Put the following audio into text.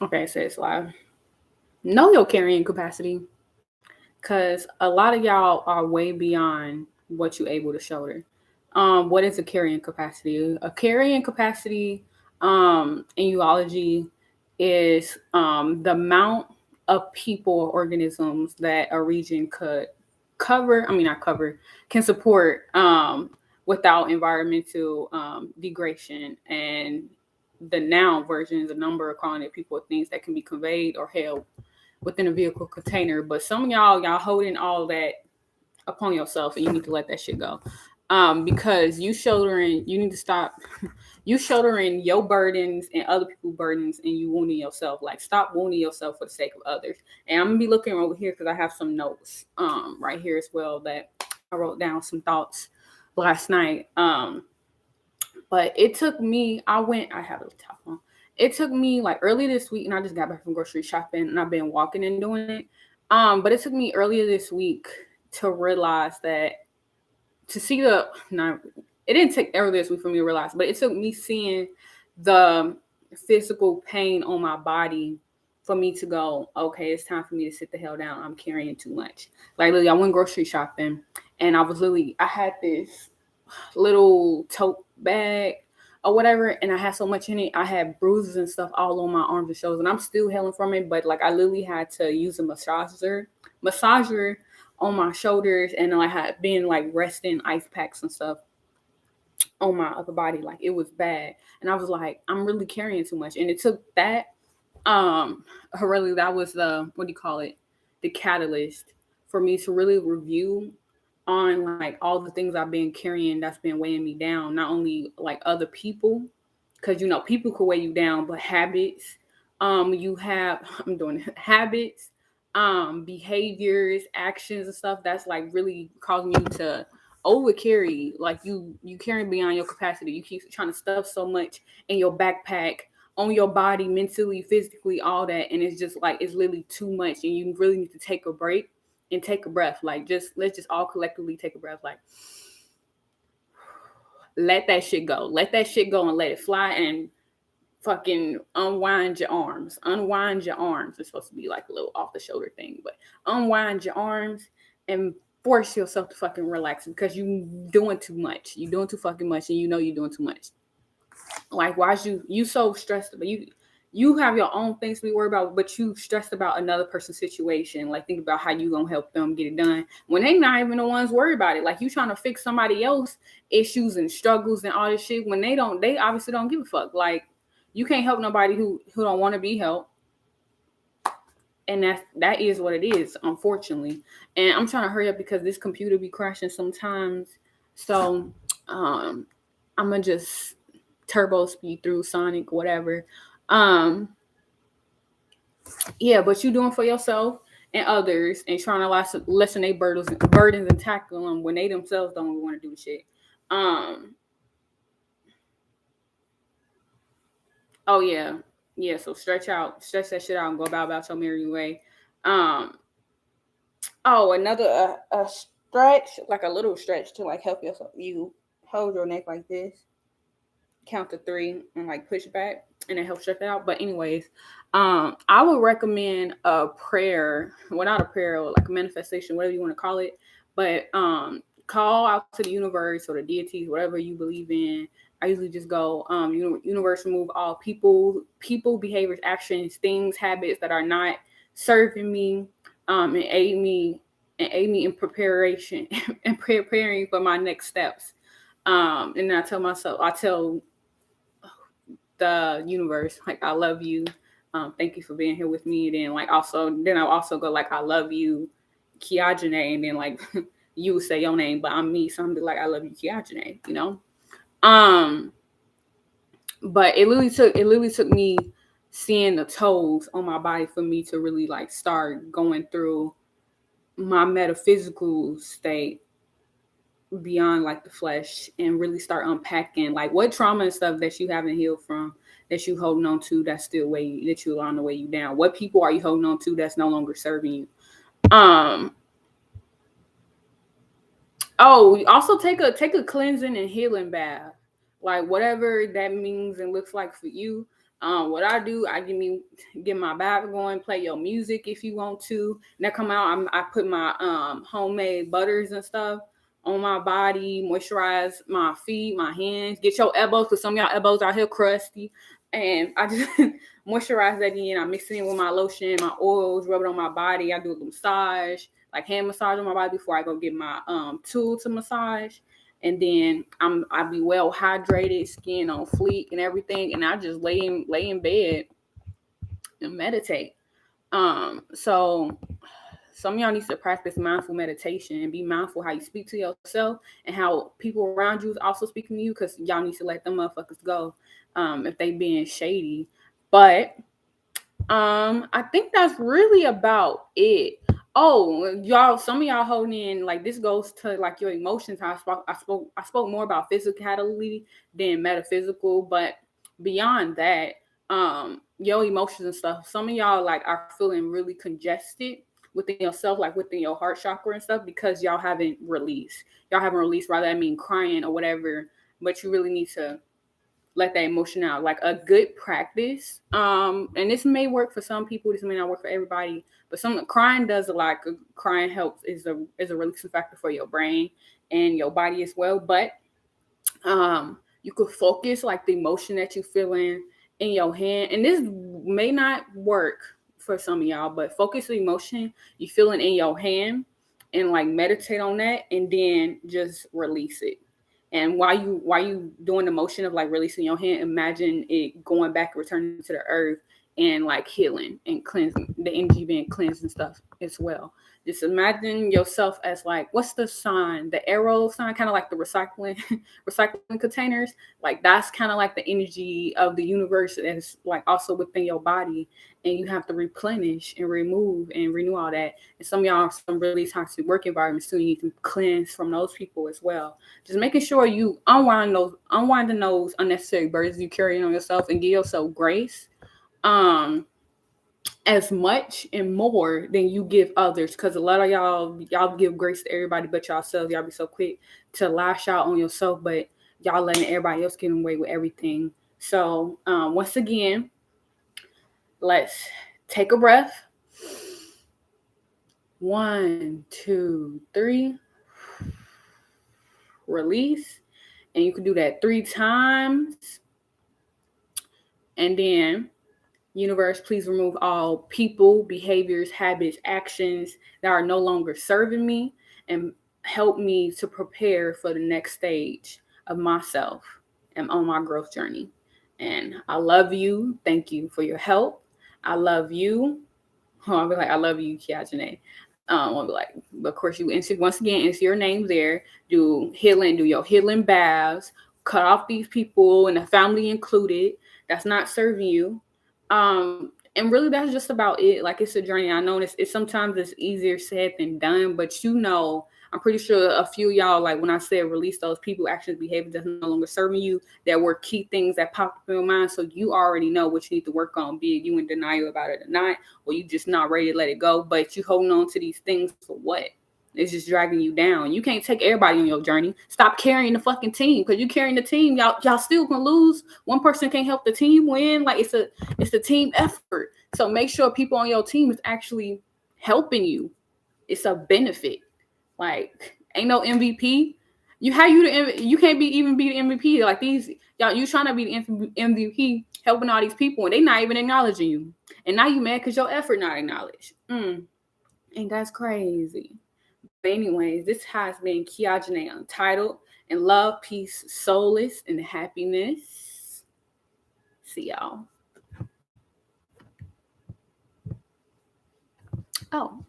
Okay, so it's live. Know your carrying capacity, because a lot of y'all are way beyond what you're able to shoulder. What is a carrying capacity? A carrying capacity in urology is the amount of people or organisms that a region could cover. I mean, not cover, can support without environmental degradation. And the noun version is a number of calling it people or things that can be conveyed or held within a vehicle container. But some of y'all holding all that upon yourself, and you need to let that shit go. Because you need to stop. You shouldering your burdens and other people's burdens, and you wounding yourself. Like, stop wounding yourself for the sake of others. And I'm gonna be looking over here because I have some notes right here as well that I wrote down some thoughts last night. But it took me. I have a top on. It took me like early this week, and I just got back from grocery shopping, and I've been walking and doing it. But it took me earlier this week to realize that to see the no, it didn't take earlier this week for me to realize, but it took me seeing the physical pain on my body for me to go, okay, it's time for me to sit the hell down. I'm carrying too much. Like, literally, I went grocery shopping, and I had this little tote bag or whatever, and I had so much in it. I had bruises and stuff all on my arms and shoulders, and I'm still healing from it. But like, I literally had to use a massager on my shoulders, and I had been like resting ice packs and stuff on my upper body. Like, it was bad, and I was like, I'm really carrying too much, and it took that. Um, really, that was the what do you call it? The catalyst for me to really review on like all the things I've been carrying that's been weighing me down. Not only like other people, because people could weigh you down, but habits. You have I'm doing habits, behaviors, actions and stuff that's like really causing you to over carry. Like, you carrying beyond your capacity. You keep trying to stuff so much in your backpack, on your body, mentally, physically, all that, and it's just like it's literally too much, and you really need to take a break and take a breath. Like, just let's just all collectively take a breath. Like, let that shit go. Let that shit go and let it fly, and fucking unwind your arms. Unwind your arms. It's supposed to be like a little off the shoulder thing, but unwind your arms and force yourself to fucking relax, because you doing too much. You doing too fucking much, and you know you're doing too much. Like, why is you so stressed about you have your own things to be worried about, but you stressed about another person's situation. Like, think about how you gonna help them get it done when they not even the ones worried about it. Like, you trying to fix somebody else issues and struggles and all this shit when they obviously don't give a fuck. Like, you can't help nobody who don't want to be helped. And that is what it is, unfortunately. And I'm trying to hurry up because this computer be crashing sometimes. So um I'm gonna just turbo speed through Sonic, whatever. Um, yeah, but you doing for yourself and others, and trying to lessen their burdens and tackle them when they themselves don't want to do shit. Um, oh yeah, yeah. So stretch that shit out, and go about your merry way. Um, oh, another stretch, like a little stretch to like help yourself. You hold your neck like this, count to three, and like push back, and it helps stretch it out. But anyways, I would recommend a prayer, well, not a prayer, or like a manifestation, whatever you want to call it. But call out to the universe or the deities, whatever you believe in. I usually just go, universe, remove all behaviors, actions, things, habits that are not serving me, and aid me in preparation and preparing for my next steps. And then I tell the universe, like, I love you. Thank you for being here with me. And then I also go like, I love you, Kiajane, and then like you say your name, but I'm me, so I'm be like, I love you, Kiajane. Um, but it literally took me seeing the toes on my body for me to really like start going through my metaphysical state beyond like the flesh, and really start unpacking like what trauma and stuff that you haven't healed from, that you holding on to, that's still that you allowing to weigh you down. What people are you holding on to that's no longer serving you? um oh, also take a cleansing and healing bath, like whatever that means and looks like for you. What I do, I get my Bible going, play your music if you want to. And that come out, I put my homemade butters and stuff on my body, moisturize my feet, my hands, get your elbows, because some of y'all elbows out here crusty. And I just moisturize that in. I mix it in with my lotion, my oils, rub it on my body. I do a massage, like hand massage on my body before I go get my tool to massage. And then I be well hydrated, skin on fleek and everything, and I just lay in bed and meditate. So some of y'all needs to practice mindful meditation and be mindful how you speak to yourself and how people around you is also speaking to you, because y'all need to let them motherfuckers go if they being shady. But I think that's really about it. Oh, y'all, some of y'all holding in, like, this goes to like your emotions. How I spoke more about physicality than metaphysical, but beyond that, your emotions and stuff. Some of y'all like are feeling really congested within yourself, like within your heart chakra and stuff, because y'all haven't released. Y'all haven't released, rather I mean crying or whatever, but you really need to let that emotion out. Like a good practice, and this may work for some people, this may not work for everybody, but some crying does a lot. Crying helps, is a releasing factor for your brain and your body as well. But you could focus like the emotion that you feeling in your hand, and this may not work for some of y'all, but focus the emotion you feeling in your hand and like meditate on that, and then just release it. And while you doing the motion of like releasing your hand, imagine it going back, returning to the earth, and like healing and cleansing, the energy being cleansed and stuff as well. Just imagine yourself as like, what's the sign? The arrow sign, kind of like the recycling containers. Like that's kind of like the energy of the universe that's like also within your body, and you have to replenish and remove and renew all that. And some of y'all are some really toxic work environments too. You need to cleanse from those people as well. Just making sure you unwinding those unnecessary burdens you carry on yourself, and give yourself grace. As much and more than you give others, because a lot of y'all give grace to everybody but yourselves. Y'all be so quick to lash out on yourself, but y'all letting everybody else get away with everything. So once again, let's take a breath. 1, 2, 3. Release. And you can do that 3 times. And then, universe, please remove all people, behaviors, habits, actions that are no longer serving me, and help me to prepare for the next stage of myself and on my growth journey. And I love you. Thank you for your help. I love you. I'll be like, I love you, Kia Janae. I'll be like, but of course, you enter once again, enter your name there. Do your healing baths. Cut off these people and the family included that's not serving you. And really, that's just about it. Like, it's a journey. I know it's sometimes it's easier said than done, but I'm pretty sure a few of y'all, like when I said release those people, actions, behaviors that's no longer serving you, that were key things that popped up in your mind. So you already know what you need to work on, be it you in denial about it or not, or you just not ready to let it go. But you holding on to these things for what? It's just dragging you down. You can't take everybody on your journey. Stop carrying the fucking team, because you carrying the team. Y'all still gonna lose. One person can't help the team win. Like it's a team effort. So make sure people on your team is actually helping you. It's a benefit. Like, ain't no MVP. You can't even be the MVP. Like these y'all, you trying to be the MVP, helping all these people, and they not even acknowledging you. And now you mad because your effort not acknowledged. And that's crazy. But anyways, this has been Kia Janae Untitled, and love, peace, solace, and happiness. See y'all. Oh.